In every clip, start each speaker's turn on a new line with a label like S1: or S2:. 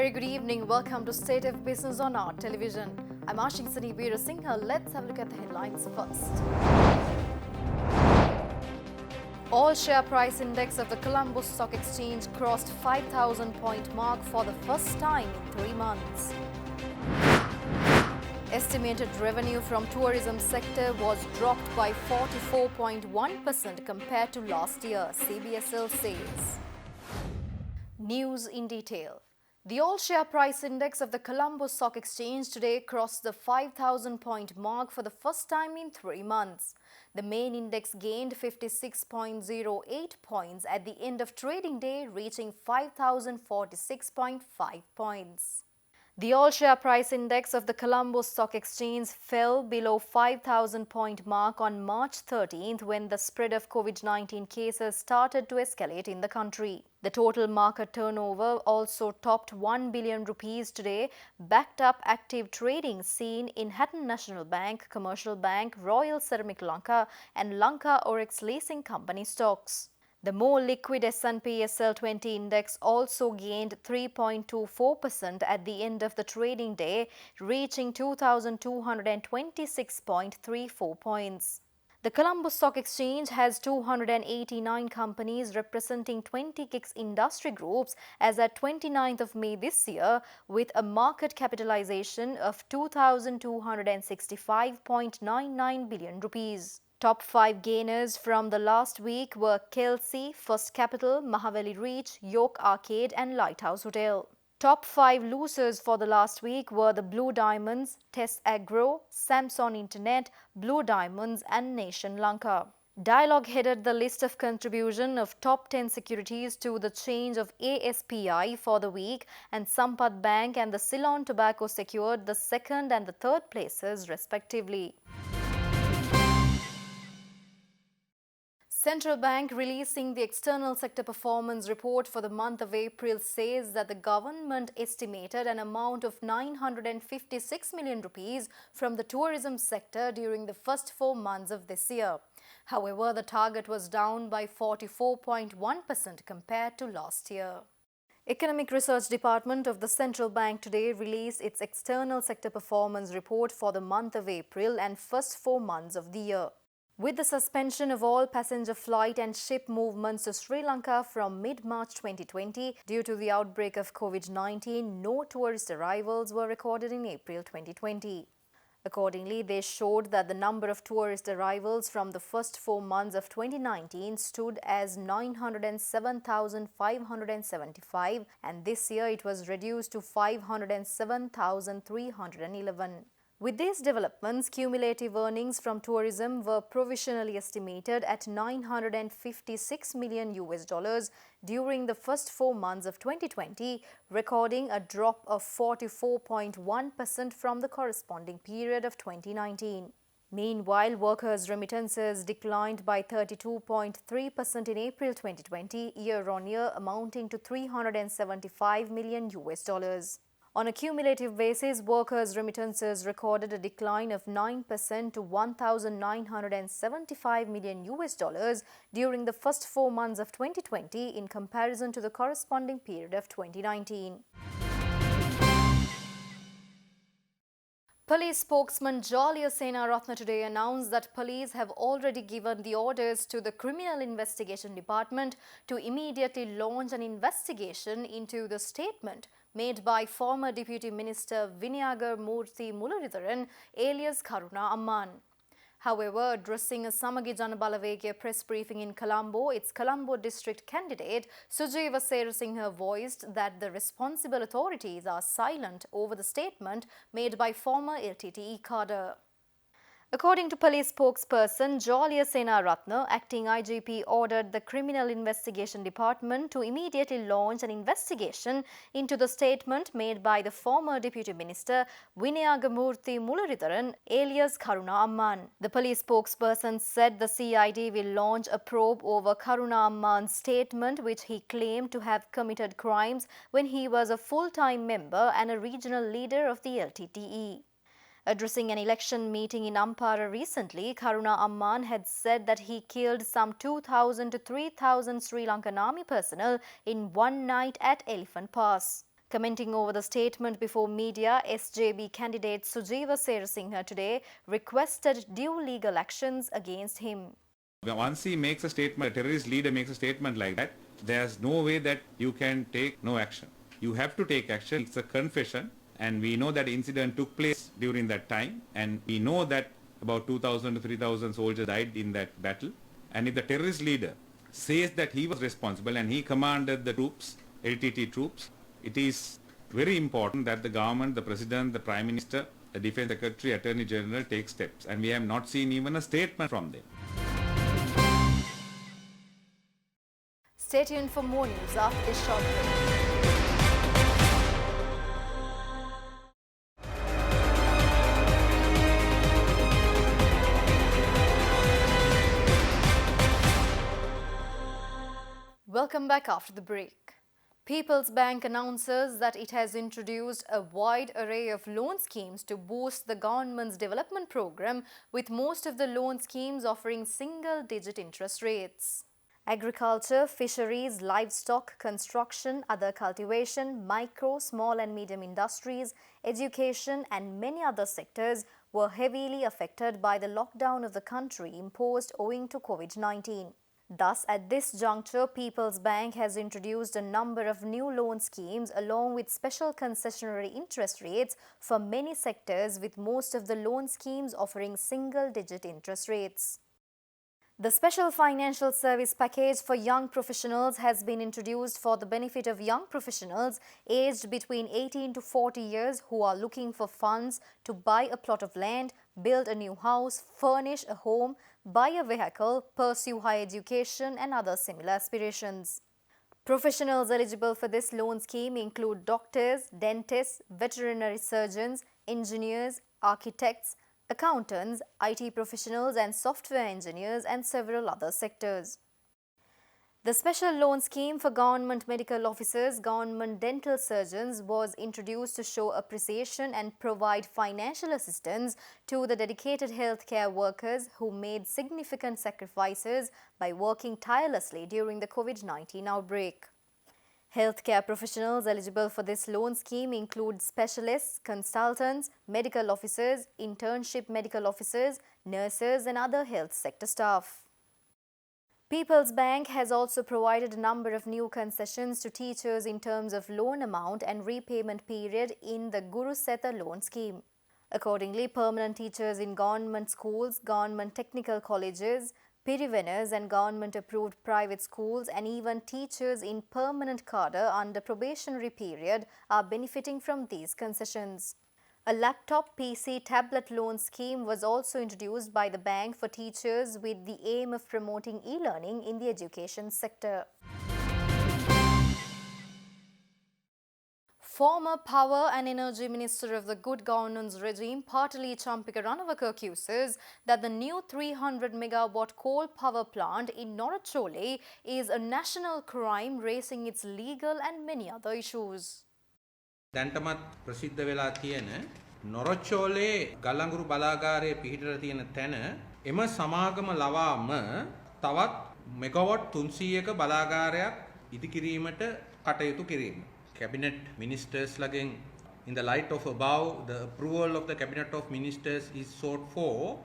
S1: very good evening. Welcome to State of Business on our television. I'm Ashiksani Veerasinghe. Let's have a look at the headlines first. All share price index of the Colombo Stock Exchange crossed 5,000 point mark for the first time in 3 months. Estimated revenue from tourism sector was dropped by 44.1% compared to last year, CBSL says. News in detail. The all-share price index of the Colombo Stock Exchange today crossed the 5,000 point mark for the first time in 3 months. The main index gained 56.08 points at the end of trading day, reaching 5,046.5 points. The all-share price index of the Colombo Stock Exchange fell below 5,000 point mark on March 13th when the spread of COVID-19 cases started to escalate in the country. The total market turnover also topped 1 billion rupees today, backed up active trading seen in Hatton National Bank, Commercial Bank, Royal Ceramic Lanka and Lanka Oryx Leasing Company stocks. The more liquid S&P SL20 index also gained 3.24% at the end of the trading day, reaching 2,226.34 points. The Colombo Stock Exchange has 289 companies representing 26 industry groups as at 29th of May this year, with a market capitalization of 2,265.99 billion rupees. Top 5 gainers from the last week were Kelsey, First Capital, Mahaveli Reach, York Arcade and Lighthouse Hotel. Top 5 losers for the last week were the Blue Diamonds, Tess Agro, Samsung Internet, Blue Diamonds and Nation Lanka. Dialog headed the list of contribution of top 10 securities to the change of ASPI for the week, and Sampath Bank and the Ceylon Tobacco secured the second and the third places respectively. Central Bank releasing the external sector performance report for the month of April says that the government estimated an amount of 956 million rupees from the tourism sector during the first 4 months of this year. However, the target was down by 44.1% compared to last year. Economic Research Department of the Central Bank today released its external sector performance report for the month of April and first 4 months of the year. With the suspension of all passenger flight and ship movements to Sri Lanka from mid-March 2020 due to the outbreak of COVID-19, no tourist arrivals were recorded in April 2020. Accordingly, they showed that the number of tourist arrivals from the first 4 months of 2019 stood as 907,575, and this year it was reduced to 507,311. With these developments, cumulative earnings from tourism were provisionally estimated at $956 million during the first 4 months of 2020, recording a drop of 44.1% from the corresponding period of 2019. Meanwhile, workers' remittances declined by 32.3% in April 2020, year-on-year, amounting to $375 million. On a cumulative basis, workers' remittances recorded a decline of 9% to $1,975 million during the first 4 months of 2020 in comparison to the corresponding period of 2019. Police spokesman Jalia Senaratne today announced that police have already given the orders to the Criminal Investigation Department to immediately launch an investigation into the statement made by former Deputy Minister Vinayagar Murthy Mularidharan alias Karuna Amman. However, addressing a Samagi Janabalawegaya press briefing in Colombo, its Colombo district candidate Sujeeva Serasinghe voiced that the responsible authorities are silent over the statement made by former LTTE cadre. According to police spokesperson Jalia Senaratne, acting IGP ordered the Criminal Investigation Department to immediately launch an investigation into the statement made by the former Deputy Minister Vinayagar Murthy Mularidharan alias Karuna Amman. The police spokesperson said the CID will launch a probe over Karuna Amman's statement, which he claimed to have committed crimes when he was a full-time member and a regional leader of the LTTE. Addressing an election meeting in Ampara recently, Karuna Amman had said that he killed some 2,000 to 3,000 Sri Lankan army personnel in one night at Elephant Pass. Commenting over the statement before media, SJB candidate Sujeeva Serasinghe today requested due legal actions against him.
S2: Once he makes a statement, a terrorist leader makes a statement like that, there's no way that you can take no action. You have to take action. It's a confession, and we know that incident took place during that time, and we know that about 2,000 to 3,000 soldiers died in that battle. And if the terrorist leader says that he was responsible and he commanded the troops, LTT troops, it is very important that the government, the president, the prime minister, the defense secretary, attorney general take steps. And we have not seen even a statement from them.
S1: Stay tuned for more news after this short break. Welcome back after the break. People's Bank announces that it has introduced a wide array of loan schemes to boost the government's development program, with most of the loan schemes offering single-digit interest rates. Agriculture, fisheries, livestock, construction, other cultivation, micro, small and medium industries, education and many other sectors were heavily affected by the lockdown of the country imposed owing to COVID-19. Thus, at this juncture, People's Bank has introduced a number of new loan schemes along with special concessionary interest rates for many sectors, with most of the loan schemes offering single-digit interest rates. The Special Financial Service Package for Young Professionals has been introduced for the benefit of young professionals aged between 18 to 40 years who are looking for funds to buy a plot of land, build a new house, furnish a home, buy a vehicle, pursue higher education and other similar aspirations. Professionals eligible for this loan scheme include doctors, dentists, veterinary surgeons, engineers, architects, accountants, IT professionals and software engineers and several other sectors. The special loan scheme for government medical officers, government dental surgeons was introduced to show appreciation and provide financial assistance to the dedicated healthcare workers who made significant sacrifices by working tirelessly during the COVID-19 outbreak. Healthcare professionals eligible for this loan scheme include specialists, consultants, medical officers, internship medical officers, nurses and other health sector staff. People's Bank has also provided a number of new concessions to teachers in terms of loan amount and repayment period in the Guru Setha loan scheme. Accordingly, permanent teachers in government schools, government technical colleges, Pirivenas and government-approved private schools and even teachers in permanent cadre under probationary period are benefiting from these concessions. A laptop, PC, tablet loan scheme was also introduced by the bank for teachers with the aim of promoting e-learning in the education sector. Former Power and Energy Minister of the Good Governance regime, Patali Champika Ranawaka, accuses that the new 300-megawatt coal power plant in Norachole is a national crime, raising its legal and many other issues.
S3: දැන්ටමත් ප්‍රසිද්ධ වෙලා තියෙන නොරොච්චෝලේ ගල්ලංගුරු බලාගාරයේ පිහිටලා තියෙන තැන එම සමාගම ලවාම තවත් megawatt 300ක බලාගාරයක් ඉදිකිරීමට කටයුතු කිරීම. Cabinet ministers laging in the light of above, the approval of the Cabinet of Ministers is sought for.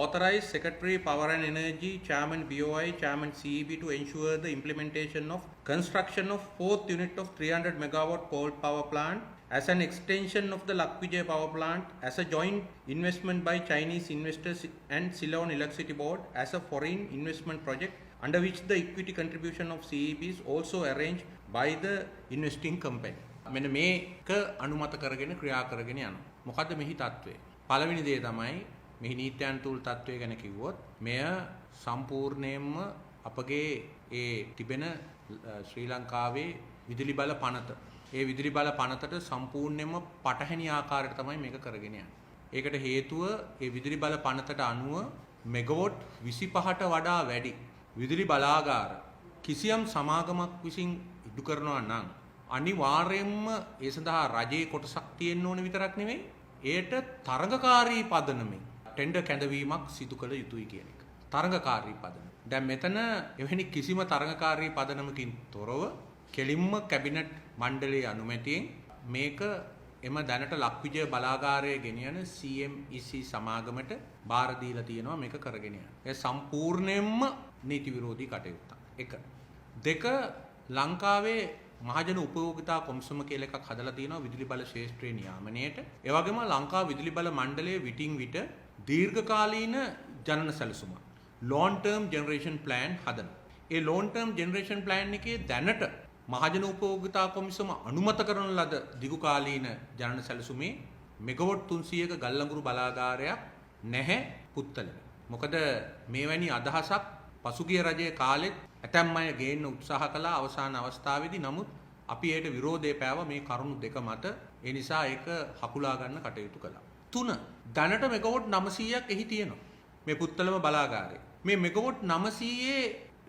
S3: Authorized Secretary Power and Energy, Chairman BOI, Chairman CEB to ensure the implementation of construction of 4th unit of 300 megawatt coal power plant as an extension of the Lakvijay power plant as a joint investment by Chinese investors and Ceylon Electricity Board as a foreign investment project under which the equity contribution of CEB is also arranged by the investing company. මෙන්න මේක අනුමත කරගෙන ක්‍රියා කරගෙන යනවා. මොකද්ද මෙහි තත්ත්වය? පළවෙනි දේ තමයි මෙහි නීත්‍යයන් තුල් තත්ත්වය ගැන කිව්වොත් මෙය සම්පූර්ණයෙන්ම අපගේ ඒ තිබෙන ශ්‍රී ලංකාවේ විදුලි බල පනත. ඒ විදුලි බල පනතට සම්පූර්ණයෙන්ම පටහැනි ආකාරයට තමයි මේක කරගෙන යන්නේ. ඒකට හේතුව ඒ විදුලි බල පනතට අනුව මෙගාවොට් 25ට වඩා වැඩි විදුලි බලාගාර කිසියම් සමාගමක් විසින් ඉදු කරනවා නම් අනිවාර්යයෙන්ම ඒ සඳහා රජයේ කොටසක් තියෙන්න ඕන විතරක් නෙවෙයි ඒට තරඟකාරී පදනමෙන් ටෙන්ඩර් කැඳවීමක් සිදු කළ යුතුයි කියන එක. තරඟකාරී පදනම. දැන් මෙතන එවැනි කිසිම තරඟකාරී පදනමකින් තොරව කෙලින්ම කැබිනට් මණ්ඩලයේ අනුමැතියෙන් මේක එම දැනට ලක්විජය බලාගාරයේ ගෙනියන CMEC සමාගමට බාර දීලා තියෙනවා මේක කරගෙන යන්න. ඒ සම්පූර්ණයෙන්ම නීති විරෝධී කටයුත්තක්. එක. දෙක ලංකාවේ මහජන උපයෝගිතා කොමිසම කියලා එකක් හදලා තියෙනවා විදුලි බල ශේෂ්ත්‍රයේ නියාමනයේට. ඒ වගේම ලංකා විදුලි බල මණ්ඩලයේ විටින් විට දීර්ඝකාලීන ජනන සැලසුම long term generation plan හදනවා. ඒ long term generation plan එකේ දැනට මහජන උපයෝගිතා කොමිසම අනුමත කරන ලද දිගුකාලීන ජනන සැලසුමේ මෙගවොට් 300ක ගල්ලඟුරු බලාගාරයක් නැහැ පුත්තලම. මොකද මේවැනි අදහසක් පසුගිය රජයේ කාලෙත් ඇතැම් අය ගේන්න උත්සාහ කළා අවසාන අවස්ථාවේදී. නමුත් අපි ඒට විරෝධය පෑවා මේ කරුණු දෙක මත. ඒ නිසා ඒක හකුලා ගන්න කටයුතු කළා. 3. දැනට මෙගවොට් 900ක් එහි තියෙනවා. මේ පුත්තලම බලාගාරේ. මේ මෙගවොට් 900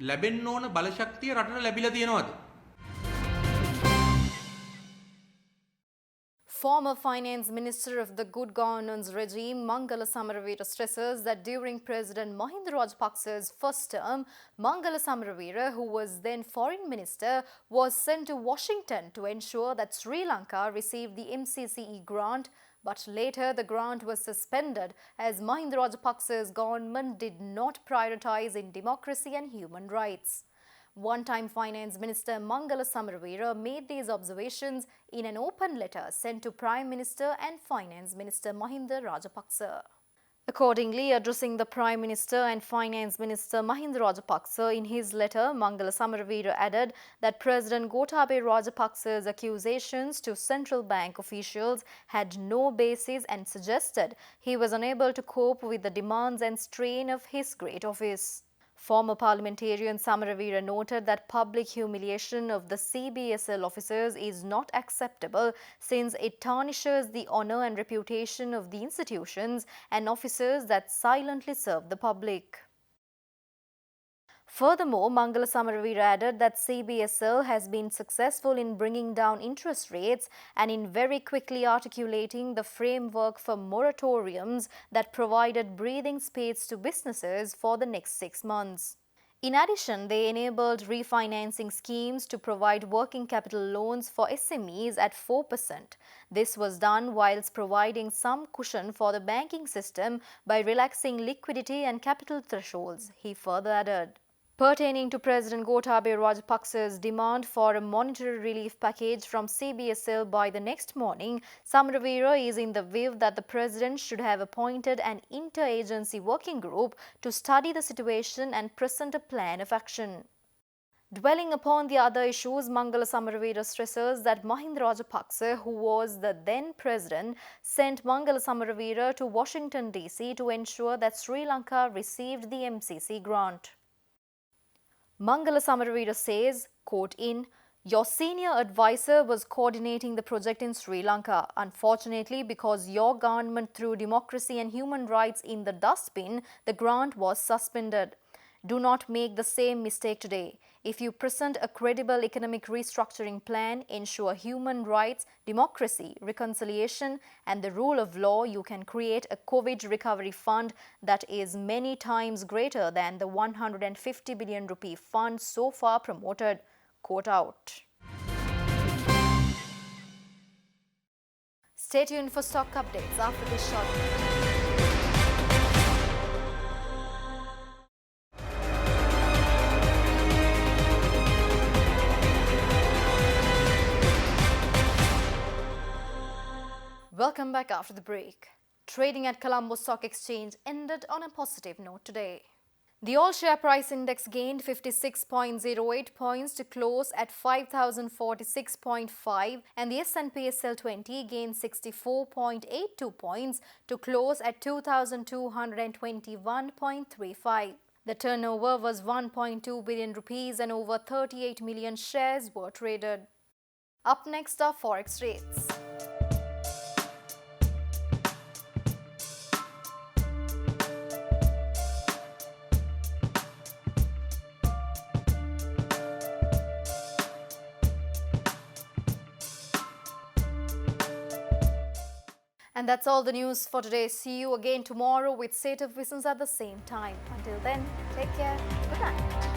S3: ලැබෙන්න ඕන බලශක්තිය රටට ලැබිලා තියෙනවද?
S1: Former Finance Minister of the Good Governance regime, Mangala Samaravira, stresses that during President Mahinda Rajapaksa's first term, Mangala Samaravira, who was then Foreign Minister, was sent to Washington to ensure that Sri Lanka received the MCCE grant, but later the grant was suspended as Mahinda Rajapaksa's government did not prioritize in democracy and human rights. One-time Finance Minister Mangala Samaravira made these observations in an open letter sent to Prime Minister and Finance Minister Mahinda Rajapaksa. Accordingly, addressing the Prime Minister and Finance Minister Mahinda Rajapaksa in his letter, Mangala Samaravira added that President Gotabaya Rajapaksa's accusations to central bank officials had no basis and suggested he was unable to cope with the demands and strain of his great office. Former parliamentarian Samaravira noted that public humiliation of the CBSL officers is not acceptable since it tarnishes the honour and reputation of the institutions and officers that silently serve the public. Furthermore, Mangala Samaravira added that CBSL has been successful in bringing down interest rates and in very quickly articulating the framework for moratoriums that provided breathing space to businesses for the next 6 months. In addition, they enabled refinancing schemes to provide working capital loans for SMEs at 4%. This was done whilst providing some cushion for the banking system by relaxing liquidity and capital thresholds, he further added. Pertaining to President Gotabaya Rajapaksa's demand for a monetary relief package from CBSL by the next morning, Samaravira is in the view that the President should have appointed an inter-agency working group to study the situation and present a plan of action. Dwelling upon the other issues, Mangala Samaravira stresses that Mahinda Rajapaksa, who was the then president, sent Mangala Samaravira to Washington DC to ensure that Sri Lanka received the MCC grant. Mangala Samaravira says, quote in, "Your senior advisor was coordinating the project in Sri Lanka. Unfortunately, because your government threw democracy and human rights in the dustbin, the grant was suspended. Do not make the same mistake today. If you present a credible economic restructuring plan, ensure human rights, democracy, reconciliation and the rule of law, you can create a COVID recovery fund that is many times greater than the 150 billion rupee fund so far promoted." Quote out. Stay tuned for stock updates after this short break. Welcome back after the break. Trading at Colombo Stock Exchange ended on a positive note today. The all-share price index gained 56.08 points to close at 5,046.5 and the S&P SL 20 gained 64.82 points to close at 2,221.35. The turnover was 1.2 billion rupees and over 38 million shares were traded. Up next are forex rates. And that's all the news for today. See you again tomorrow with State of Business at the same time. Until then, take care. Good night.